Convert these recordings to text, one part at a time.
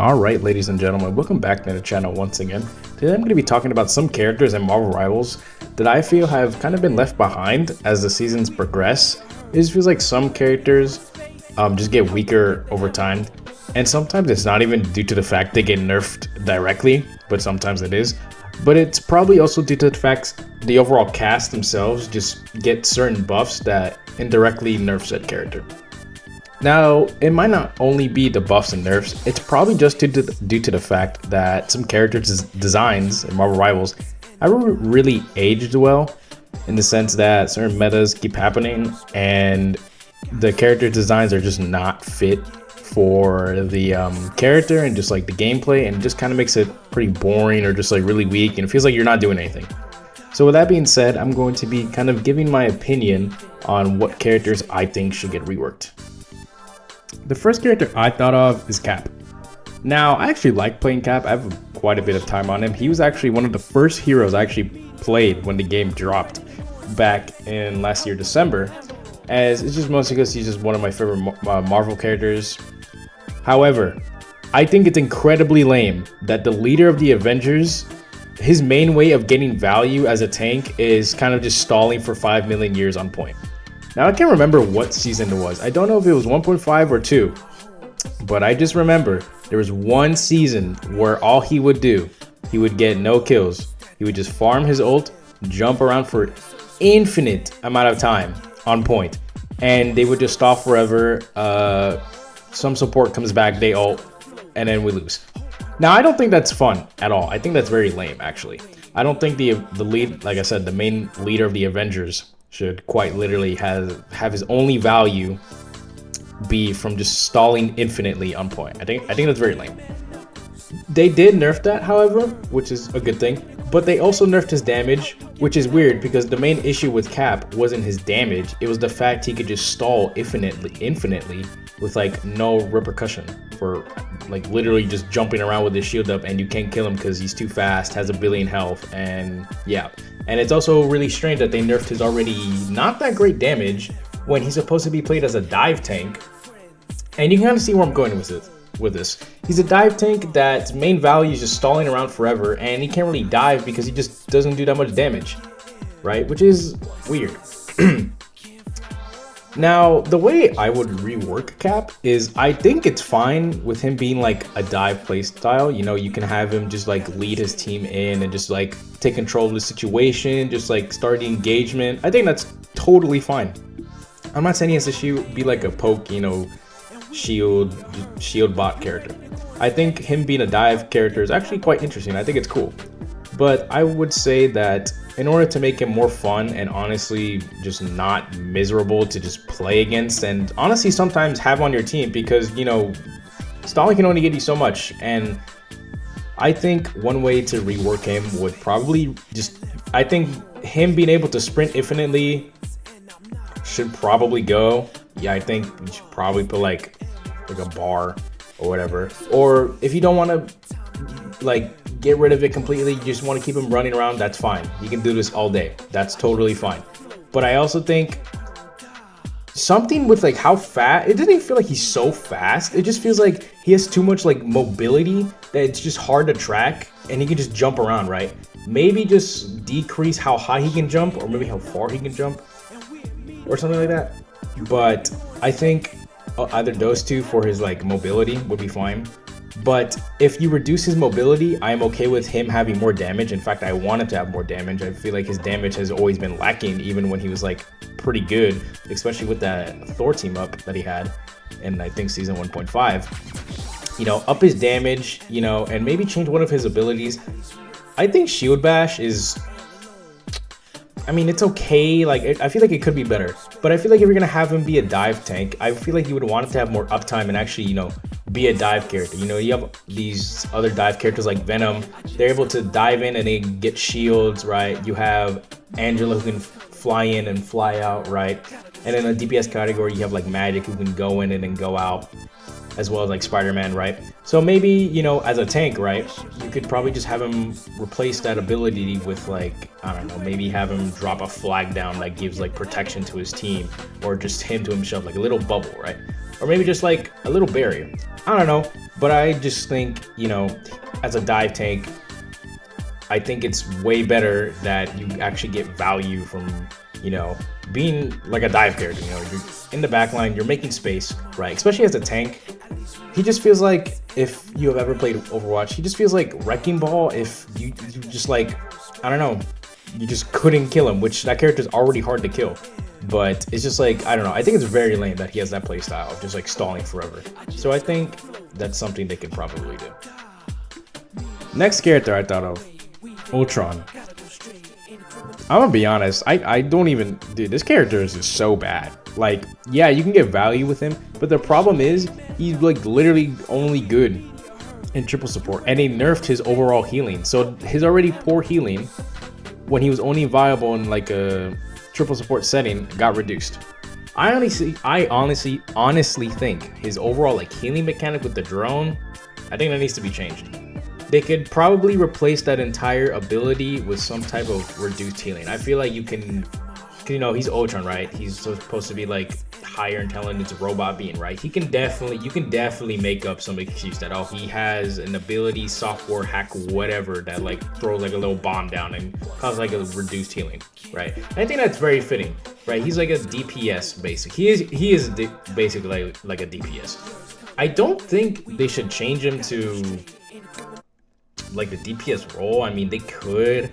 Alright, ladies and gentlemen, welcome back to the channel once again. Today I'm going to be talking about some characters in Marvel Rivals that I feel have kind of been left behind as the seasons progress. It just feels like some characters just get weaker over time, and sometimes it's not even due to the fact they get nerfed directly, but sometimes it is. But it's probably also due to the fact the overall cast themselves just get certain buffs that indirectly nerf said character. Now, it might not only be the buffs and nerfs, it's probably just due to the fact that some characters' designs in Marvel Rivals haven't really aged well, in the sense that certain metas keep happening and the character designs are just not fit for the character and just like the gameplay, and it just kind of makes it pretty boring or just like really weak, and it feels like you're not doing anything. So with that being said, I'm going to be kind of giving my opinion on what characters I think should get reworked. The first character I thought of is Cap. Now, I actually like playing Cap. I have quite a bit of time on him. He was actually one of the first heroes I actually played when the game dropped back in last year, December. As it's just mostly because he's just one of my favorite Marvel characters. However, I think it's incredibly lame that the leader of the Avengers, his main way of getting value as a tank is kind of just stalling for 5 million years on point. Now, I can't remember what season it was. I don't know if it was 1.5 or 2, but I just remember there was one season where all he would do, he would get no kills. He would just farm his ult, jump around for infinite amount of time on point, and they would just stall forever. Some support comes back, they ult, and then we lose. Now, I don't think that's fun at all. I think that's very lame, actually. I don't think the lead, like I said, the main leader of the Avengers should quite literally have his only value be from just stalling infinitely on point. I think that's very lame. They did nerf that, however, which is a good thing, but they also nerfed his damage, which is weird because the main issue with Cap wasn't his damage, it was the fact he could just stall infinitely with like no repercussion for like literally just jumping around with his shield up, and you can't kill him because he's too fast, has 1 billion health, and yeah. And it's also really strange that they nerfed his already not that great damage when he's supposed to be played as a dive tank. And you can kind of see where I'm going with this. He's a dive tank that's main value is just stalling around forever, and he can't really dive because he just doesn't do that much damage, right? Which is weird. Now, the way I would rework Cap is I think it's fine with him being like a dive playstyle. You know, you can have him just like lead his team in and just like take control of the situation, just like start the engagement. I think that's totally fine. I'm not saying he has to be like a poke, you know, shield bot character. I think him being a dive character is actually quite interesting. I think it's cool. But I would say that in order to make him more fun and honestly just not miserable to just play against, and honestly sometimes have on your team, because, you know, stalling can only get you so much. And I think one way to rework him would probably just, I think him being able to sprint infinitely should probably go. Yeah, I think you should probably put like a bar or whatever. Or if you don't want to like get rid of it completely, you just want to keep him running around, that's fine. You can do this all day. That's totally fine. But I also think something with like how fast, it doesn't even feel like he's so fast. It just feels like he has too much like mobility that it's just hard to track, and he can just jump around, right? Maybe just decrease how high he can jump, or maybe how far he can jump, or something like that. But I think either those two for his like mobility would be fine. But if you reduce his mobility, I'm okay with him having more damage. In fact, I want him to have more damage. I feel like his damage has always been lacking, even when he was like pretty good, especially with that Thor team up that he had in, I think, season 1.5. You know, up his damage, you know, and maybe change one of his abilities. I think Shield Bash is, I mean, it's okay. Like, I feel like it could be better. But I feel like if you're going to have him be a dive tank, I feel like you would want it to have more uptime and actually, you know, be a dive character. You know, you have these other dive characters like Venom. They're able to dive in and they get shields, right? You have Angela who can fly in and fly out, right? And in the DPS category, you have like Magic who can go in and then go out, as well as like Spider-Man, right? So maybe, you know, as a tank, right, you could probably just have him replace that ability with like, I don't know, maybe have him drop a flag down that gives like protection to his team, or just him to himself, like a little bubble, right? or maybe just like a little barrier. I don't know, but I just think, you know, as a dive tank, I think it's way better that you actually get value from, you know, being like a dive character. You know, you're in the back line, you're making space, right? Especially as a tank. He just feels like, if you have ever played Overwatch, he just feels like Wrecking Ball if you just like, I don't know, you just couldn't kill him, which that character is already hard to kill. But it's just like, I don't know, I think it's very lame that he has that playstyle of just like stalling forever. So I think that's something they could probably do. Next character I thought of, Ultron. I'm gonna be honest, I don't even, dude, this character is just so bad. Like, yeah, you can get value with him, but the problem is he's like literally only good in triple support, and they nerfed his overall healing. So his already poor healing, when he was only viable in like a triple support setting, got reduced. I honestly think his overall like healing mechanic with the drone, I think that needs to be changed. They could probably replace that entire ability with some type of reduced healing. I feel like you can, you know, he's Ultron, right? He's supposed to be like higher intelligence robot being, right? You can definitely make up some excuse that, oh, he has an ability, software hack, whatever, that like throw like a little bomb down and cause like a reduced healing, right? And I think that's very fitting, right? He's like a DPS basic. He is basically like a DPS. I don't think they should change him to like the DPS role. I mean, they could,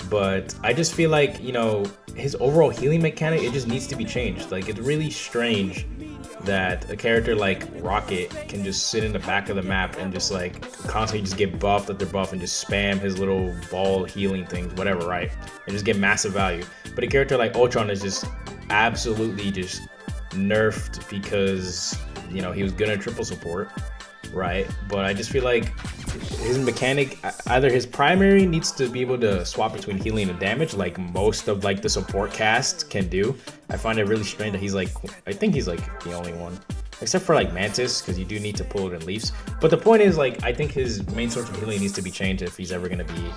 but I just feel like, you know, his overall healing mechanic, it just needs to be changed. Like, it's really strange that a character like Rocket can just sit in the back of the map and just like constantly just get buffed after buff and just spam his little ball healing things, whatever, right? And just get massive value. But a character like Ultron is just absolutely just nerfed because, you know, he was good at triple support, right? But I just feel like his mechanic, either his primary needs to be able to swap between healing and damage like most of like the support cast can do. I find it really strange that he's like, I think he's like the only one, except for like Mantis, because you do need to pull it in Leafs. But the point is, like, I think his main source of healing needs to be changed if he's ever going to be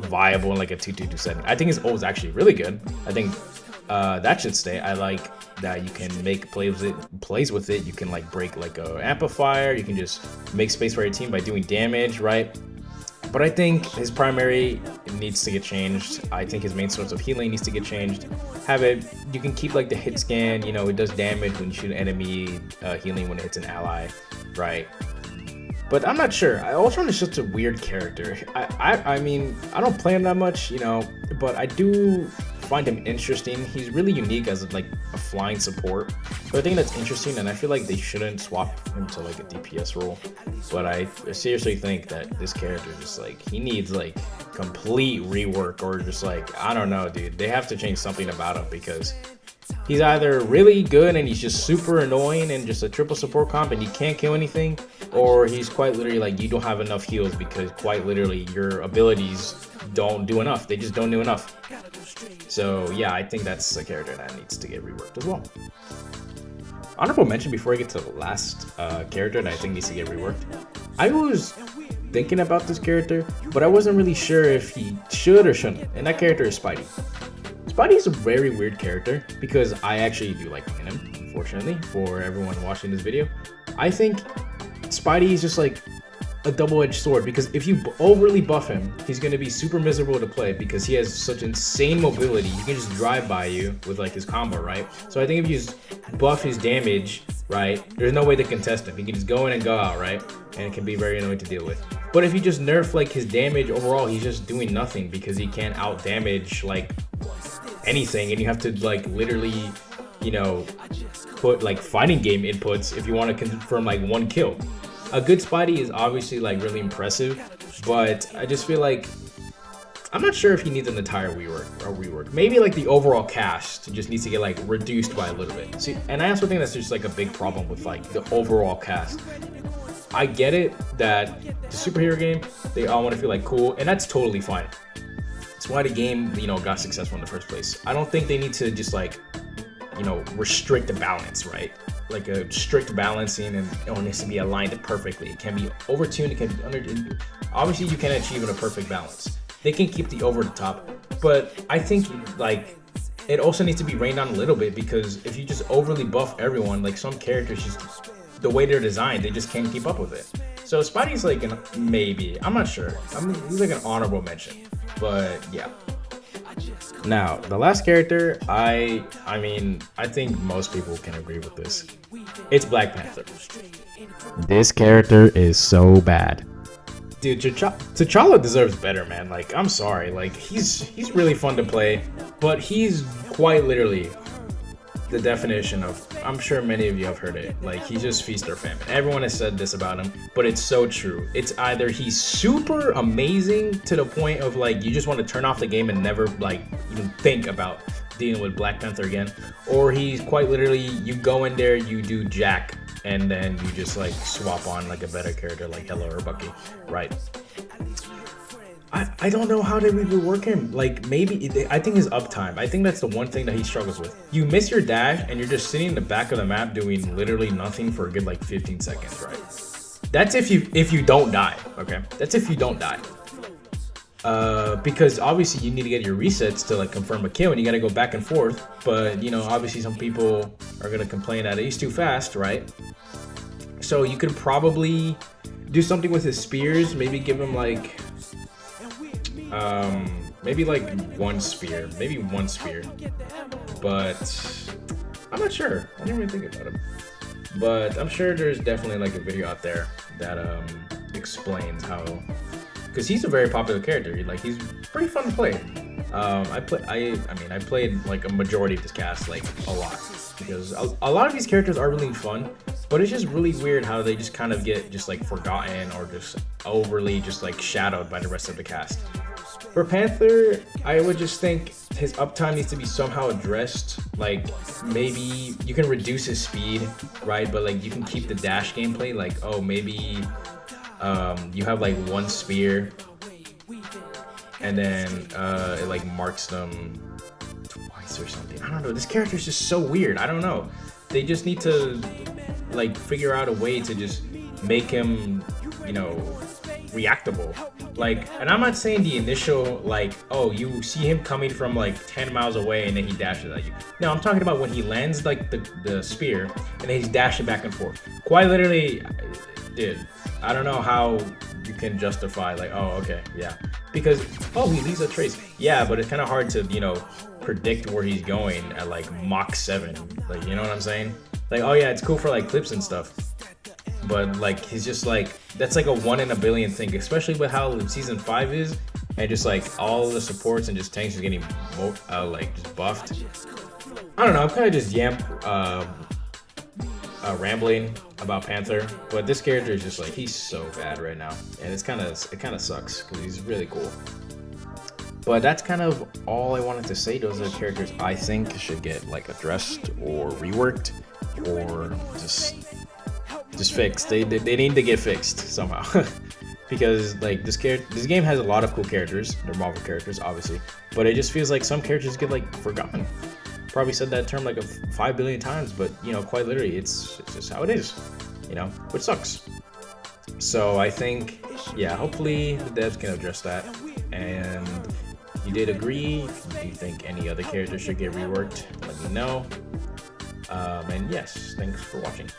viable in like a 2-2-2 setting. I think his ult is actually really good. I think that should stay. I like that you can make plays with it. You can like break like a amplifier. You can just make space for your team by doing damage, right? But I think his primary needs to get changed. I think his main source of healing needs to get changed. Have it, you can keep like the hit scan, you know, it does damage when you shoot an enemy, healing when it hits an ally, right? But I'm not sure. Ultron is just a weird character. I mean, I don't play him that much, you know, but I do find him interesting. He's really unique as like a flying support. So I think that's interesting, and I feel like they shouldn't swap him to like a DPS role. But I seriously think that this character just like, he needs like complete rework, or just like, I don't know, dude. They have to change something about him, because he's either really good and he's just super annoying and just a triple support comp and you can't kill anything, or he's quite literally like, you don't have enough heals because quite literally your abilities don't do enough. They just don't do enough. So yeah, I think that's a character that needs to get reworked as well. Honorable mention before I get to the last character that I think needs to get reworked. I was thinking about this character, but I wasn't really sure if he should or shouldn't, and that character is Spidey. Spidey is a very weird character because I actually do like playing him, unfortunately, for everyone watching this video. I think Spidey is just like a double-edged sword, because if you overly buff him, he's going to be super miserable to play because he has such insane mobility. He can just drive by you with like his combo, right? So I think if you just buff his damage, right, there's no way to contest him. He can just go in and go out, right? And it can be very annoying to deal with. But if you just nerf like his damage overall, he's just doing nothing because he can't out damage like anything, and you have to like literally, you know, put like fighting game inputs if you want to confirm like one kill. A good Spidey is obviously like really impressive, but I just feel like I'm not sure if he needs an entire rework. Maybe like the overall cast just needs to get like reduced by a little bit. See, and I also think that's just like a big problem with like the overall cast. I get it that the superhero game, they all want to feel like cool, and that's totally fine. That's why the game, you know, got successful in the first place. I don't think they need to just like, you know, restrict the balance, right? Like a strict balancing, and it needs to be aligned perfectly. It can be overtuned, it can be under. Obviously, you can achieve in a perfect balance. They can keep the over the top, but I think like it also needs to be reined down a little bit, because if you just overly buff everyone, like some characters just, the way they're designed, they just can't keep up with it. So Spidey's like an maybe, I'm not sure. He's like an honorable mention, but yeah. Now, the last character, I mean, I think most people can agree with this. It's Black Panther. This character is so bad. Dude, T'Challa deserves better, man. Like, I'm sorry. Like, he's really fun to play, but he's quite literally the definition of, I'm sure many of you have heard it, like, he's just feast or famine. Everyone has said this about him, but it's so true. It's either he's super amazing to the point of, like, you just want to turn off the game and never, like, even think about dealing with Black Panther again, or he's quite literally, you go in there, you do jack, and then you just, like, swap on, like, a better character like Hela or Bucky, right? I don't know how they rework him. Like, maybe, I think his uptime. I think that's the one thing that he struggles with. You miss your dash, and you're just sitting in the back of the map doing literally nothing for a good, like, 15 seconds, right? That's if you don't die, okay? That's if you don't die. Because obviously you need to get your resets to, like, confirm a kill, and you gotta go back and forth. But, you know, obviously some people are gonna complain that he's too fast, right? So you could probably do something with his spears. Maybe give him, like, maybe like one spear, but I'm not sure. I didn't really think about him, but I'm sure there's definitely like a video out there that explains how, because he's a very popular character. Like, he's pretty fun to play. I played like a majority of this cast, like a lot, because a lot of these characters are really fun, but it's just really weird how they just kind of get just like forgotten or just overly just like shadowed by the rest of the cast. For Panther, I would just think his uptime needs to be somehow addressed. Like, maybe you can reduce his speed, right? But like, you can keep the dash gameplay. Like, oh, maybe you have like one spear, and then it like marks them twice or something. I don't know. This character is just so weird. I don't know. They just need to like figure out a way to just make him, you know, reactable. Like, and I'm not saying the initial, like, oh, you see him coming from like 10 miles away and then he dashes at you. No, I'm talking about when he lands like the spear and then he's dashing back and forth. Quite literally, dude, I don't know how you can justify like, oh, okay, yeah, because, oh, he leaves a trace. Yeah, but it's kind of hard to, you know, predict where he's going at like Mach 7. Like, you know what I'm saying? Like, oh yeah, it's cool for like clips and stuff, but like, he's just like, that's like a 1 in a billion thing, especially with how season 5 is, and just like all the supports and just tanks are getting like just buffed. I don't know, I'm kind of just rambling about Panther, but this character is just like, he's so bad right now, and it kind of sucks because he's really cool. But that's kind of all I wanted to say. Those are the characters I think should get like addressed or reworked or just fixed. They need to get fixed somehow. Because like this game has a lot of cool characters. They're Marvel characters, obviously, but it just feels like some characters get like forgotten. Probably said that term like 5 billion times, but you know, quite literally, it's just how it is, you know, which sucks. So I think, yeah, hopefully the devs can address that. And if you did agree, if you think any other characters should get reworked, let me know. And yes, thanks for watching.